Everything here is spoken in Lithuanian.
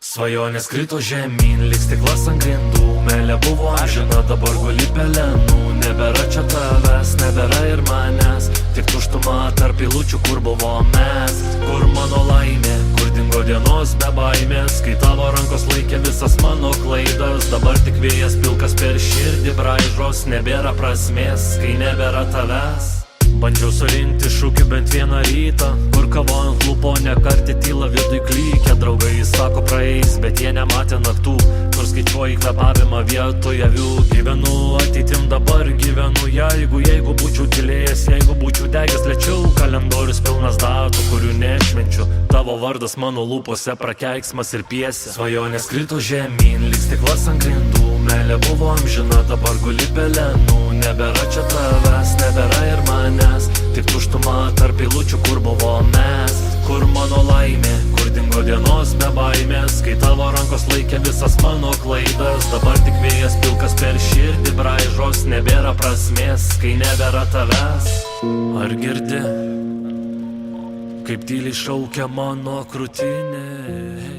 Svajonės krito žemyn, lyg stiklas ant grindų. Meilė buvo amžina, dabar guli pelenų. Nebėra čia tavęs, nebėra ir manęs, tik tuštuma tarp eilučių, kur buvo mes. Kur mano laimė, kur dingo dienos be baimės, kai tavo rankos laikė visas mano klaidas. Dabar tik vėjas pilkas per širdį braižos, nebėra prasmės, kai nebėra tavęs. Bandžiau surinkti šūkį bent vieną rytą, kur kavo ant lūpo nekarti tyla viduj klykia. Draugai sako praeis, bet jie nematė naktų, kur skaičiuoji kvepavimą vietoj avių. Gyvenu ateitim, dabar gyvenu jeigu būčiau tylėjęs, jeigu būčiau degęs lėčiau. Kalendorius pilnas datų, kurių nešvenčiu, tavo vardas mano lūpose prakeiksmas ir piesė. Svajonės krito žemyn, lyg stiklas ant grindų. Meilė buvo amžina, dabar guli pelenų. Nebėra čia tavęs, nebėra ir manęs, tik tuštuma tarp eilučių, kur buvo mes. Kur mano laimė, kur dingo dienos be baimės, kai tavo rankos laikė visas mano klaidas. Dabar tik vėjas pilkas per širdį braižos, nebėra prasmės, kai nebėra tavęs. Ar girdi, kaip tyliai šaukia mano krūtinė?